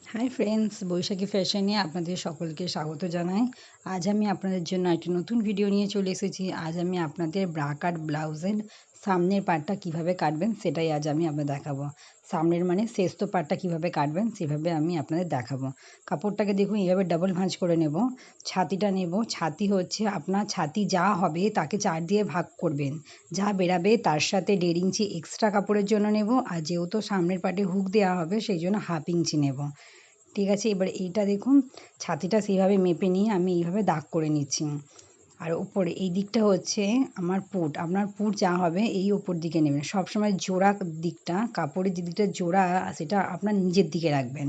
Hi friends, বৈশাখী ফ্যাশনে আপনাদের সকলকে স্বাগত জানাই। আজ আমি আপনাদের জন্য একটি নতুন ভিডিও নিয়ে চলে এসেছি। আজ আমি আপনাদের ব্রা কাট ব্লাউজের সামনের পার্টটা কিভাবে কাটবেন সেটাই আজ আমি আপনাদের দেখাবো। সামনের মানে শেষতো পার্টটা কিভাবে কাটবেন সেভাবে আমি আপনাদের দেখাবো। কাপড়টাকে দেখুন এইভাবে ডাবল ভাঁজ করে নেব। ছাতিটা নেব, ছাতি হচ্ছে আপনার ছাতি যা হবে তাকে 4 দিয়ে ভাগ করবেন। যা বেরাবে তার সাথে 1.5 ইঞ্চি এক্সট্রা কাপড়ের জন্য নেব, আর যেহেতু সামনের পার্টে হুক দেওয়া হবে সেই জন্য 1/2 ইঞ্চি নেব। ঠিক আছে, এবার এইটা দেখুন ছাতিটা সেইভাবে মেপে নিয়ে আমি এইভাবে দাগ করে নিচ্ছি। আর উপরে এই দিকটা হচ্ছে আমার পুট, আপনার পুট যা হবে এই ওপর দিকে নেবেন। সবসময় জোড়া দিকটা, কাপড়ের যে দিকটা জোড়া সেটা আপনার নিজের দিকে রাখবেন।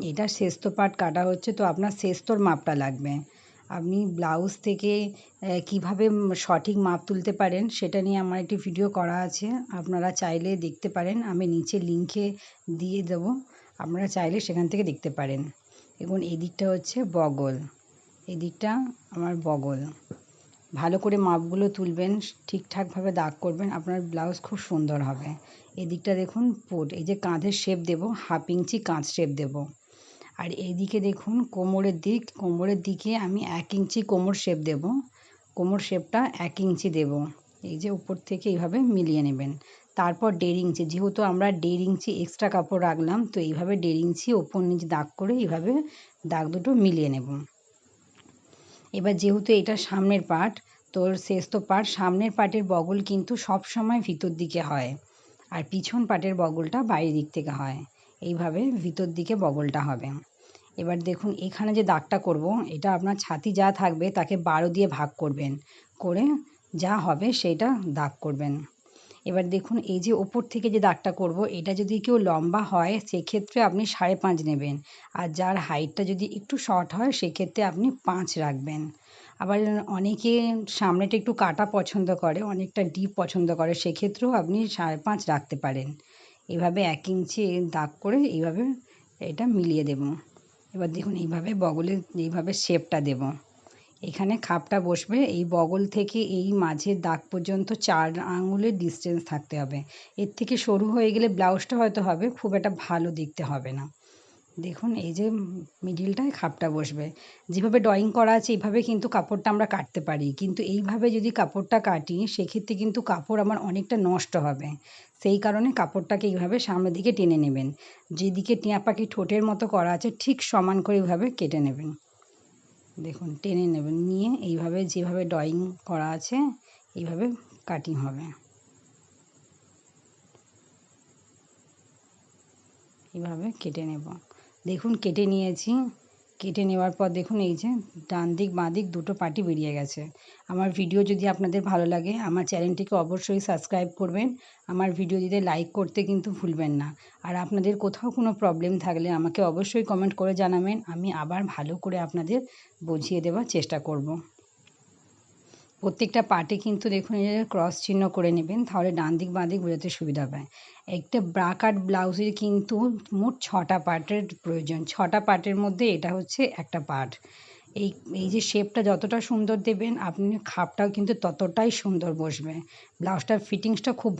এটা শেষতো পার্ট কাটা হচ্ছে, তো আপনার শেষতোর মাপটা লাগবে। আপনি ব্লাউজ থেকে কিভাবে সঠিক মাপ তুলতে পারেন সেটা নিয়ে আমার একটি ভিডিও করা আছে, আপনারা চাইলে দেখতে পারেন। আমি নিচে লিঙ্কে দিয়ে দেবো, আপনারা চাইলে সেখান থেকে দেখতে পারেন। এবং এই দিকটা হচ্ছে বগল, এই দিকটা আমার বগল। ভালো করে মাপগুলো তুলবেন, ঠিকঠাকভাবে দাগ করবেন, আপনার ব্লাউজ খুব সুন্দর হবে। এদিকটা দেখুন পুট, এই যে কাঁধের শেপ দেবো 1/2 ইঞ্চি কাঁধ শেপ দেবো। আর এইদিকে দেখুন কোমরের দিক, কোমরের দিকে আমি 1 ইঞ্চি কোমর শেপ দেব। কোমর শেপটা 1 ইঞ্চি দেব। এই যে উপর থেকে এইভাবে মিলিয়ে নেবেন। তারপর 1.5 ইঞ্চি, যেহেতু আমরা 1.5 ইঞ্চি এক্সট্রা কাপড় রাখলাম, তো এইভাবে 1.5 ইঞ্চি ওপর নিচে দাগ করে এইভাবে দাগ দুটো মিলিয়ে নেব। এবার যেহেতু এটা সামনের পার্ট, তো শেষতো পার্ট, সামনের পার্টের বগল কিন্তু সব সময় ভিতর দিকে হয়, আর পিছন পার্টের বগলটা বাইরের দিক থেকে হয়। এইভাবে ভিতর দিকে বগলটা হবে। এবার দেখুন এখানে যে দাগটা করব, এটা আপনার ছাতি যা থাকবে তাকে 12 দিয়ে ভাগ করবেন, করে যা হবে সেইটা দাগ করবেন। এবার দেখুন এই যে ওপর থেকে যে দাগটা করব, এটা যদি কেউ লম্বা হয় সেক্ষেত্রে আপনি 5.5 নেবেন, আর যার হাইটটা যদি একটু শর্ট হয় সেক্ষেত্রে আপনি 5 রাখবেন। আবার অনেকে সামনেটা একটু কাটা পছন্দ করে, অনেকটা ডিপ পছন্দ করে, সেক্ষেত্রেও আপনি 5.5 রাখতে পারেন। এভাবে 1 ইঞ্চি দাগ করে এইভাবে এটা মিলিয়ে দেব। এবার দেখুন এইভাবে বগলে এইভাবে শেপটা দেব। এখানে খাপটা বসবে, এই বগল থেকে এই মাঝের দাগ পর্যন্ত 4 আঙুলের ডিস্টেন্স থাকতে হবে। এর থেকে সরু হয়ে গেলে ব্লাউজটা হয়তো হবে খুব একটা ভালো দেখতে হবে না। দেখুন এই যে মিডিলটায় খাপটা বসবে। যেভাবে ড্রয়িং করা আছে এইভাবে কিন্তু কাপড়টা আমরা কাটতে পারি, কিন্তু এইভাবে যদি কাপড়টা কাটি সেক্ষেত্রে কিন্তু কাপড় আমার অনেকটা নষ্ট হবে। সেই কারণে কাপড়টাকে এইভাবে সামনের দিকে টেনে নেবেন। যেদিকে টিয়া পাখি ঠোঁটের মতো করা আছে ঠিক সমান করে এইভাবে কেটে নেবেন। দেখুন টেনে নেবেন, নিয়ে এইভাবে যেভাবে ড্রয়িং করা আছে এইভাবে কাটিং হবে। এইভাবে কেটে নেব। দেখুন কেটে নিয়েছি। কেটে নেওয়ার পর দেখুন এই যে ডান দিক বাঁ দিক দুটো পার্টই বেরিয়ে গেছে। আমার ভিডিও যদি আপনাদের ভালো লাগে আমার চ্যানেলটিকে অবশ্যই সাবস্ক্রাইব করবেন। আমার ভিডিও যদি লাইক করতে কিন্তু ভুলবেন না। আর আপনাদের কোথাও কোনো প্রবলেম থাকলে আমাকে অবশ্যই কমেন্ট করে জানাবেন, আমি আবার ভালো করে আপনাদের বুঝিয়ে দেওয়ার চেষ্টা করব। প্রত্যেকটা পার্টে কিন্তু দেখুন এই যে ক্রস চিহ্ন করে নেবেন, তাহলে ডান দিক বাঁ দিক বোঝাতে সুবিধা হবে। একটা ব্রা কাট ব্লাউজের কিন্তু মোট 6টা পার্টের প্রয়োজন। 6টা পার্টের মধ্যে এটা হচ্ছে একটা পার্ট। এই এই যে শেপটা যতটা সুন্দর দেবেন আপনি খাপটাও কিন্তু ততটাই সুন্দর বসবে। ব্লাউজটার ফিটিংসটা খুব ভালো।